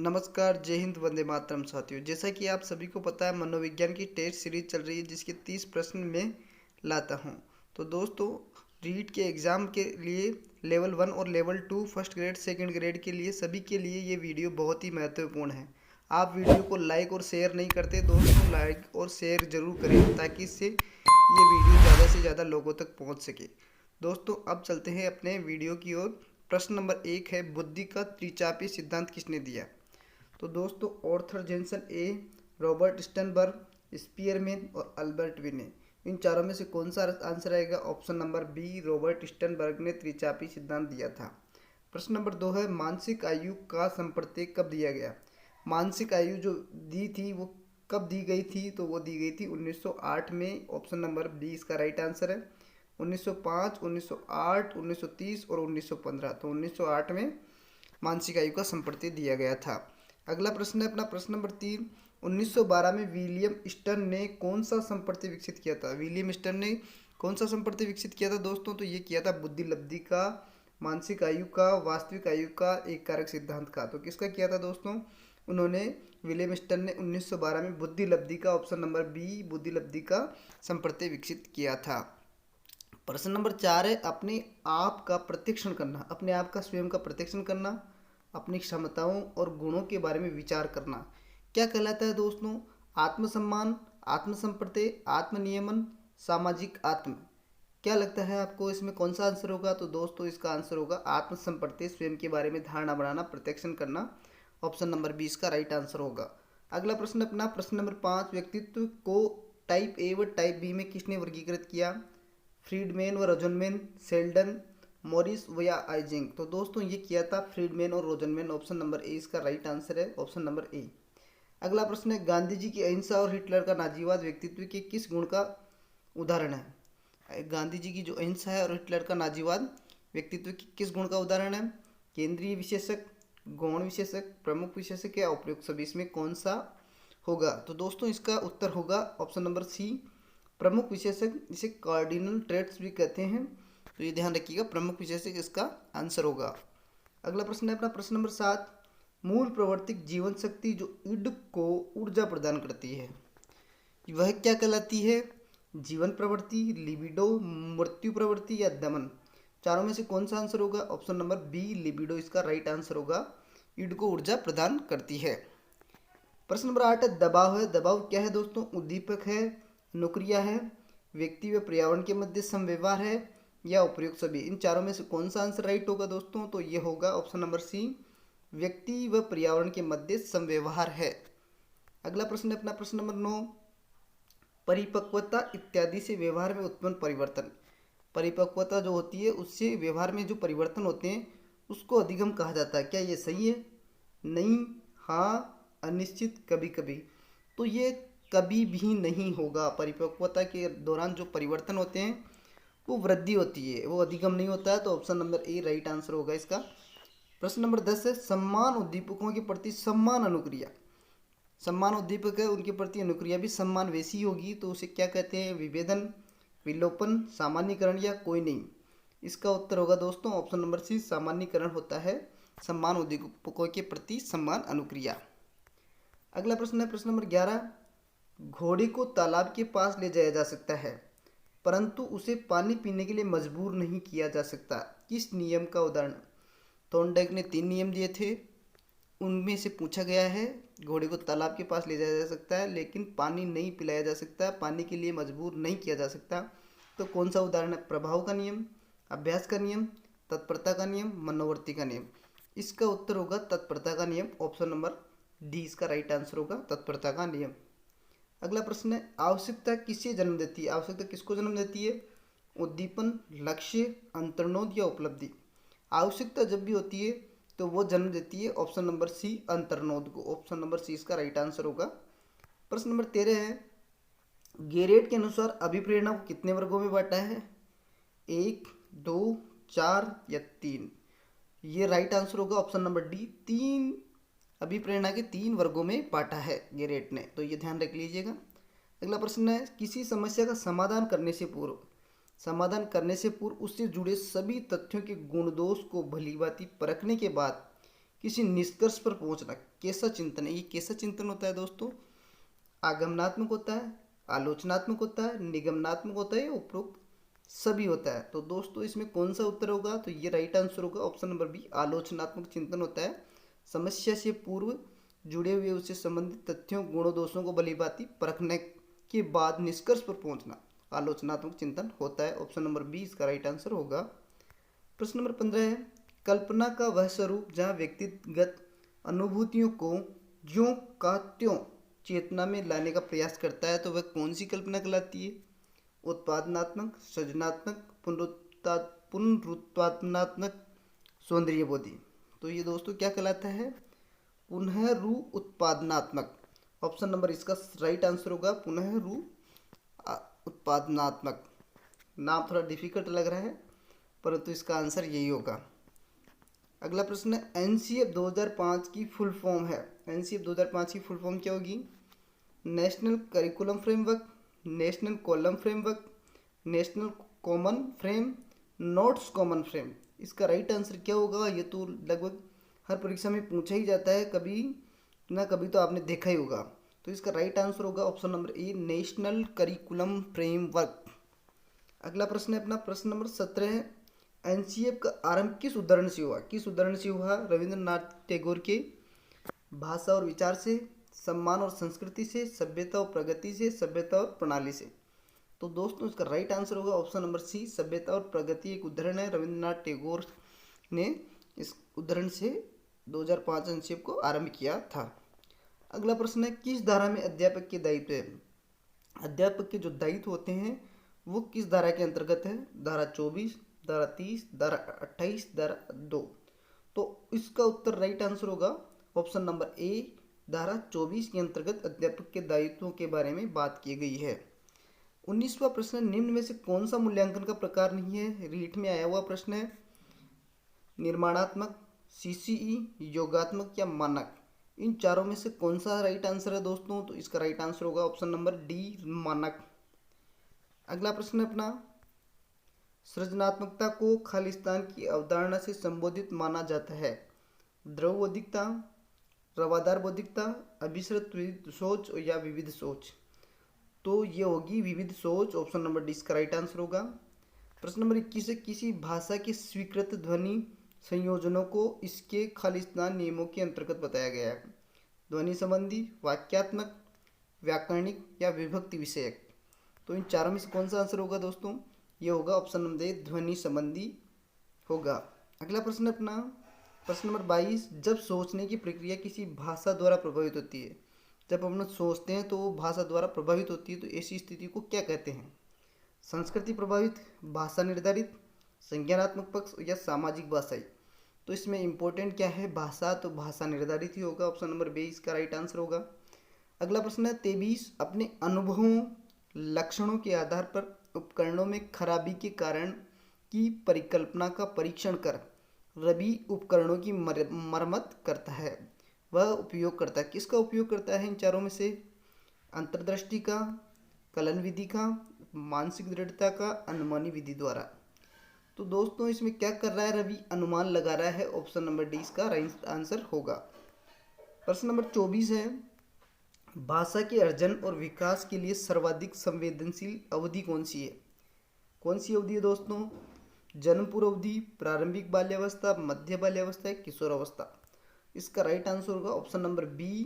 नमस्कार, जय हिंद, वंदे मातरम साथियों। जैसा कि आप सभी को पता है, मनोविज्ञान की टेस्ट सीरीज चल रही है जिसके 30 प्रश्न में लाता हूं। तो दोस्तों, रीट के एग्ज़ाम के लिए लेवल 1 और level 2 first grade second grade के लिए सभी के लिए ये वीडियो बहुत ही महत्वपूर्ण है। आप वीडियो को लाइक और शेयर नहीं करते दोस्तों, लाइक और शेयर ज़रूर करें ताकि इससे ये वीडियो ज़्यादा से ज़्यादा लोगों तक पहुँच सके। दोस्तों, अब चलते हैं अपने वीडियो की ओर। प्रश्न नंबर 1 है, बुद्धि का त्रिचापी सिद्धांत किसने दिया? तो दोस्तों, Arthur Jensen A, Robert Sternberg, Spearman और अल्बर्ट विने। इन चारों में से कौन सा आंसर आएगा? Option number B, Robert Sternberg ने त्रिचापी सिद्धांत दिया था। प्रश्न नंबर 2 है, मानसिक आयु का संप्रत्यय कब दिया गया? मानसिक आयु जो दी थी वो कब दी गई थी? तो वो दी गई थी 1908 में। ऑप्शन नंबर बी इसका राइट आंसर है। 1905, 1908, 1930 और 1915। तो 1908 में मानसिक आयु का संप्रत्यय दिया गया था। अगला प्रश्न है अपना प्रश्न नंबर 3। 1912 में विलियम स्टर्न ने कौन सा संप्रत्यय विकसित किया था? विलियम स्टर्न ने कौन सा संप्रत्यय विकसित किया था दोस्तों? तो ये किया था बुद्धि लब्धि का, मानसिक आयु का, वास्तविक आयु का, एक कारक सिद्धांत का। तो किसका किया था दोस्तों? उन्होंने विलियम स्टर्न ने 1912 में बुद्धि लब्धि का, ऑप्शन नंबर बी, बुद्धि लब्धि का संप्रत्यय विकसित किया था। प्रश्न नंबर 4 है, अपने आप का प्रत्यक्षण करना। अपने आप का, स्वयं का प्रत्यक्षण करना, अपनी क्षमताओं और गुणों के बारे में विचार करना क्या कहलाता है दोस्तों? आत्मसम्मान, आत्मसंप्रत्यय, आत्मनियमन, सामाजिक आत्म। क्या लगता है आपको इसमें कौन सा आंसर होगा? तो दोस्तों, इसका आंसर होगा आत्मसंप्रत्यय, स्वयं के बारे में धारणा बनाना, प्रत्यक्षण करना। ऑप्शन नंबर 20 का राइट आंसर होगा। अगला प्रश्न अपना प्रश्न नंबर 5। व्यक्तित्व को टाइप ए व टाइप बी में किसने वर्गीकृत किया? फ्रीडमैन व रोजनमैन, सेल्डन, मॉरिस या आइजिंग। तो दोस्तों, ये किया था फ्रीडमैन और रोजनमैन। ऑप्शन नंबर ए इसका राइट आंसर है, ऑप्शन नंबर ए। अगला प्रश्न है, गांधी जी की अहिंसा और हिटलर का नाजीवाद व्यक्तित्व के किस गुण का उदाहरण है? गांधी जी की जो अहिंसा है और हिटलर का नाजीवाद व्यक्तित्व की किस गुण का उदाहरण है? केंद्रीय विशेषक, गौण विशेषक, प्रमुख विशेषक या उपयुक्त सभी। इसमें कौन सा होगा? तो दोस्तों, इसका उत्तर होगा ऑप्शन नंबर सी, प्रमुख विशेषक, जिसे कार्डिनल ट्रेट्स भी कहते हैं। तो ये ध्यान रखिएगा, प्रमुख विशेषक इसका आंसर होगा। अगला प्रश्न है अपना प्रश्न नंबर 7। मूल प्रवर्तिक जीवन शक्ति जो ईड को ऊर्जा प्रदान करती है, वह क्या कहलाती है? जीवन प्रवृत्ति, लिबिडो, मृत्यु प्रवृत्ति या दमन। चारों में से कौन सा आंसर होगा? ऑप्शन नंबर बी, लिबिडो इसका राइट आंसर होगा। ईड को ऊर्जा प्रदान करती है। प्रश्न नंबर 8 है, दबाव है। दबाव क्या है दोस्तों? उद्दीपक है, नौकरियां है, व्यक्ति व पर्यावरण के मध्य समव्यवहार है या उपयुक्त सभी। इन चारों में से कौन सा आंसर राइट होगा दोस्तों? तो ये होगा ऑप्शन नंबर सी, व्यक्ति व पर्यावरण के मध्य समव्यवहार है। अगला प्रश्न है अपना प्रश्न नंबर 9। परिपक्वता इत्यादि से व्यवहार में उत्पन्न परिवर्तन। परिपक्वता जो होती है उससे व्यवहार में जो परिवर्तन होते हैं उसको अधिगम कहा जाता है। क्या ये सही है? नहीं, हाँ, अनिश्चित, कभी कभी। तो ये कभी भी नहीं होगा। परिपक्वता के दौरान जो परिवर्तन होते हैं वो वृद्धि होती है, वो अधिगम नहीं होता है। तो option number A right answer होगा इसका। प्रश्न नंबर 10 है, सम्मान उद्दीपकों के प्रति सम्मान अनुक्रिया। सम्मान उद्दीपक है, उनके प्रति अनुक्रिया भी सम्मान वैसी होगी। तो उसे क्या कहते हैं? विभेदन, विलोपन, सामान्यीकरण या कोई नहीं। इसका उत्तर होगा दोस्तों ऑप्शन नंबर सी, सामान्यीकरण होता है सम्मान उद्दीपकों के प्रति सम्मान अनुक्रिया। अगला प्रश्न है प्रश्न नंबर 11। घोड़े को तालाब के पास ले जाया जा सकता है परंतु उसे पानी पीने के लिए मजबूर नहीं किया जा सकता। किस नियम का उदाहरण? थॉर्नडाइक ने 3 नियम दिए थे, उनमें से पूछा गया है घोड़े को तालाब के पास ले जाया जा सकता है लेकिन पानी नहीं पिलाया जा सकता, पानी के लिए मजबूर नहीं किया जा सकता। तो कौन सा उदाहरण है? प्रभाव का नियम, अभ्यास का नियम, तत्परता का नियम, मनोवर्ती का नियम। इसका उत्तर होगा तत्परता का नियम। ऑप्शन नंबर डी इसका राइट आंसर होगा, तत्परता का नियम। अगला प्रश्न है, आवश्यकता किसे जन्म देती है? आवश्यकता किसको जन्म देती है? उद्दीपन, लक्ष्य, अंतर्नोद या उपलब्धि। आवश्यकता जब भी होती है तो वो जन्म देती है ऑप्शन नंबर सी, अंतर्नोद को। ऑप्शन नंबर सी इसका राइट आंसर होगा। प्रश्न नंबर 13 है, गेरेट के अनुसार अभिप्रेरणा को कितने वर्गों में बांटा है? 1, 2, 4 या 3। ये राइट आंसर होगा ऑप्शन नंबर डी, 3 अभिप्रेरणा के 3 वर्गों में बांटा है गेरेट ने। तो ये ध्यान रख लीजिएगा। अगला प्रश्न है, किसी समस्या का समाधान करने से पूर्व उससे जुड़े सभी तथ्यों के गुण दोष को भलीभांति परखने के बाद किसी निष्कर्ष पर पहुंचना कैसा चिंतन है? ये कैसा चिंतन होता है दोस्तों? आगमनात्मक होता है, आलोचनात्मक होता है, निगमनात्मक होता है या उपरोक्त सभी होता है? तो दोस्तों इसमें कौन सा उत्तर होगा? तो ये राइट आंसर होगा ऑप्शन नंबर बी, आलोचनात्मक चिंतन होता है। समस्या से पूर्व जुड़े हुए उससे संबंधित तथ्यों गुणों दोषों को भलीभांति परखने के बाद निष्कर्ष पर पहुंचना आलोचनात्मक चिंतन होता है। ऑप्शन नंबर बी इसका राइट आंसर होगा। प्रश्न नंबर 15 है, कल्पना का वह स्वरूप जहाँ व्यक्तिगत अनुभूतियों को ज्यों का त्यों चेतना में लाने का प्रयास करता है, तो वह कौन सी कल्पना कहलाती है? उत्पादनात्मक, सृजनात्मक, पुनरुत्पादनात्मक, सौंदर्यबोधी। तो ये दोस्तों क्या कहलाता है? पुनः उत्पादनात्मक। ऑप्शन नंबर इसका राइट आंसर होगा पुनः उत्पादनात्मक। नाम थोड़ा डिफिकल्ट लग रहा है परंतु इसका आंसर यही होगा। अगला प्रश्न है, एनसीएफ 2005 की फुल फॉर्म है। एनसीएफ 2005 की फुल फॉर्म क्या होगी? National curriculum framework, national column framework, national common frame, notes common frame. इसका राइट आंसर क्या होगा? ये तो लगभग हर परीक्षा में पूछा ही जाता है, कभी ना कभी तो आपने देखा ही होगा। तो इसका राइट आंसर होगा option number A, national curriculum framework. अगला प्रश्न है अपना प्रश्न नंबर 17 है, एनसीएफ का आरंभ किस उदाहरण से हुआ? किस उदाहरण से हुआ? रविंद्रनाथ टैगोर के भाषा और विचार से, सम्मान और संस्कृति से, सभ्यता और प्रगति से, सभ्यता और प्रणाली से। तो दोस्तों इसका राइट आंसर होगा ऑप्शन नंबर सी, सभ्यता और प्रगति एक उदाहरण है। रविंद्रनाथ टैगोर ने इस उदाहरण से 2005 एनसीएफ को आरंभ किया था। अगला प्रश्न है, किस धारा में अध्यापक के दायित्व है? अध्यापक के जो दायित्व होते हैं वो किस धारा के अंतर्गत है? धारा 24, धारा 30, धारा 28, धारा 2। तो इसका उत्तर राइट आंसर होगा ऑप्शन नंबर ए, धारा 24 के अंतर्गत अध्यापक के दायित्वों के बारे में बात की गई है। 19वां प्रश्न, निम्न में से कौन सा मूल्यांकन का प्रकार नहीं है? रीट में आया हुआ प्रश्न है। निर्माणात्मक, सीसीई, योगात्मक या मानक, इन चारों में से कौन सा राइट आंसर है दोस्तों? तो इसका राइट आंसर होगा ऑप्शन नंबर डी, मानक। अगला प्रश्न अपना, सृजनात्मकता को खालिस्तान की अवधारणा से संबोधित माना जाता है। द्रव बौद्धिकता, रवादार बौद्धिकता, अभिसृत सोच या विविध सोच। तो ये होगी विविध सोच। ऑप्शन नंबर डी इसका राइट आंसर होगा। प्रश्न नंबर 21 है, किसी भाषा के स्वीकृत ध्वनि संयोजनों को इसके खालिस्तान नियमों के अंतर्गत बताया गया है। ध्वनि संबंधी, वाक्यात्मक, व्याकरणिक या विभक्ति विषयक। तो इन चारों में से कौन सा आंसर होगा दोस्तों? ये होगा ऑप्शन नंबर ए, ध्वनि संबंधी होगा। अगला प्रश्न अपना प्रश्न नंबर 22, जब सोचने की प्रक्रिया किसी भाषा द्वारा प्रभावित होती है, जब हम लोग सोचते हैं तो वो भाषा द्वारा प्रभावित होती है, तो ऐसी स्थिति को क्या कहते हैं? संस्कृति प्रभावित, भाषा निर्धारित, संज्ञानात्मक पक्ष या सामाजिक भाषाई। तो इसमें इंपॉर्टेंट क्या है? भाषा, तो भाषा निर्धारित ही होगा। ऑप्शन नंबर बी इसका राइट आंसर होगा। अगला प्रश्न है 23, अपने अनुभवों लक्षणों के आधार पर उपकरणों में खराबी के कारण की परिकल्पना का परीक्षण कर रवि उपकरणों की मरम्मत करता है। वह उपयोग करता है, किसका उपयोग करता है इन चारों में से? अंतर्दृष्टि का, कलन विधि का, मानसिक दृढ़ता का, अनुमानी विधि द्वारा। तो दोस्तों इसमें क्या कर रहा है? रवि अनुमान लगा रहा है। ऑप्शन नंबर डी इसका राइट आंसर होगा। प्रश्न नंबर 24 है, भाषा के अर्जन और विकास के लिए सर्वाधिक संवेदनशील अवधि कौन सी है? कौन सी अवधि है दोस्तों? जन्म पूर्व अवधि, प्रारंभिक बाल्यावस्था, मध्य बाल्यावस्था, किशोरावस्था। इसका राइट आंसर होगा ऑप्शन नंबर बी,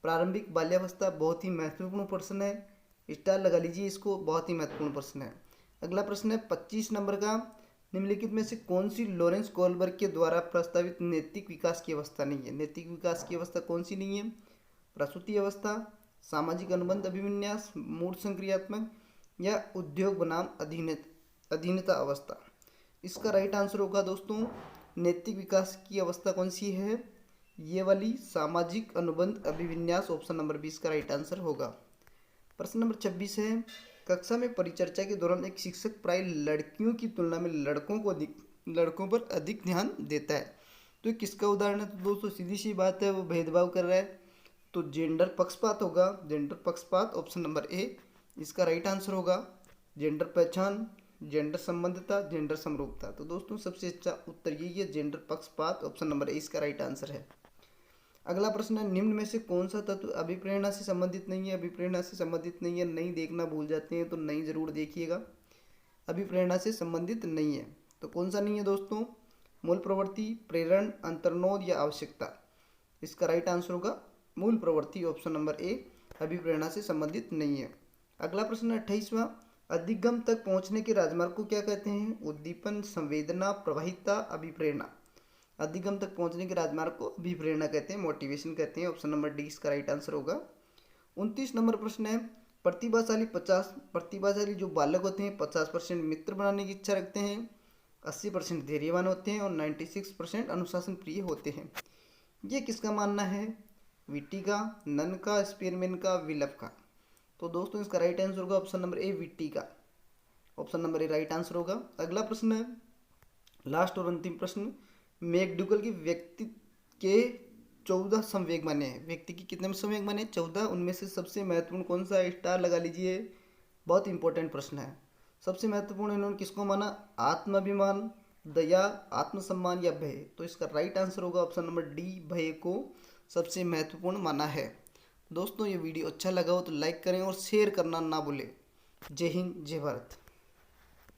प्रारंभिक बाल्यावस्था। बहुत ही महत्वपूर्ण प्रश्न है, स्टार लगा लीजिए इसको, बहुत ही महत्वपूर्ण प्रश्न है। अगला प्रश्न है 25 नंबर का, निम्नलिखित में से कौन सी लॉरेंस कोहलबर्ग के द्वारा प्रस्तावित नैतिक विकास की अवस्था नहीं है? नैतिक विकास की अवस्था कौन सी नहीं है? प्रसूति अवस्था, सामाजिक अनुबंध अभिविन्यास, मूड संक्रियात्मक या उद्योग बनाम अधीनता अवस्था। इसका राइट आंसर होगा दोस्तों, नैतिक विकास की अवस्था कौन सी है? ये वाली सामाजिक अनुबंध अभिविन्यास। ऑप्शन नंबर 20 का राइट आंसर होगा। प्रश्न नंबर 26 है, कक्षा में परिचर्चा के दौरान एक शिक्षक प्राय लड़कियों की तुलना में लड़कों पर अधिक ध्यान देता है। तो किसका उदाहरण है? तो दोस्तों सीधी सी बात है, वो भेदभाव कर रहा है। तो जेंडर पक्षपात होगा, जेंडर पक्षपात। ऑप्शन नंबर ए इसका राइट आंसर होगा। जेंडर पहचान, जेंडर संबंधता, जेंडर समरूपता। तो दोस्तों सबसे अच्छा उत्तर यही है, जेंडर पक्षपात। ऑप्शन नंबर ए इसका राइट आंसर है। अगला प्रश्न है, निम्न में से कौन सा तत्व अभिप्रेरणा से संबंधित नहीं है? अभिप्रेरणा से संबंधित नहीं है, नहीं देखना भूल जाते हैं तो नहीं जरूर देखिएगा। अभिप्रेरणा से संबंधित नहीं है तो कौन सा नहीं है दोस्तों? मूल प्रवृत्ति, प्रेरण, अंतर्नोद या आवश्यकता। इसका राइट आंसर होगा मूल प्रवृत्ति। ऑप्शन नंबर ए अभिप्रेरणा से संबंधित नहीं है। अगला प्रश्न 28वां, अधिगम तक पहुंचने के राजमार्ग को क्या कहते हैं? उद्दीपन, संवेदना, प्रवाहिता, अभिप्रेरणा। अधिगम तक पहुंचने के राजमार्ग को अभिप्रेरणा कहते हैं, मोटिवेशन कहते हैं। ऑप्शन नंबर डी इसका राइट आंसर होगा। 29 नंबर प्रश्न है, प्रतिभाशाली जो बालक होते हैं 50% मित्र बनाने की इच्छा रखते हैं, 80% धैर्यवान होते हैं और 96% अनुशासन प्रिय होते हैं। ये किसका मानना है? विट्टी का, नन का, स्पीयरमैन का, विलफ का। तो दोस्तों इसका राइट आंसर होगा ऑप्शन नंबर ए विट्टी का। Option number A right answer होगा। अगला प्रश्न है, लास्ट और अंतिम प्रश्न, मैकडूगल की व्यक्ति के 14 संवेग माने हैं। व्यक्ति की कितने संवेग माने? 14। उनमें से सबसे महत्वपूर्ण कौन सा है? स्टार लगा लीजिए, बहुत इंपॉर्टेंट प्रश्न है। सबसे महत्वपूर्ण इन्होंने किसको माना? आत्माभिमान, दया, आत्मसम्मान या भय। तो इसका राइट आंसर होगा ऑप्शन नंबर डी, भय को सबसे महत्वपूर्ण माना है। दोस्तों ये वीडियो अच्छा लगा हो तो लाइक करें और शेयर करना ना भूलें। जय हिंद, जय भारत।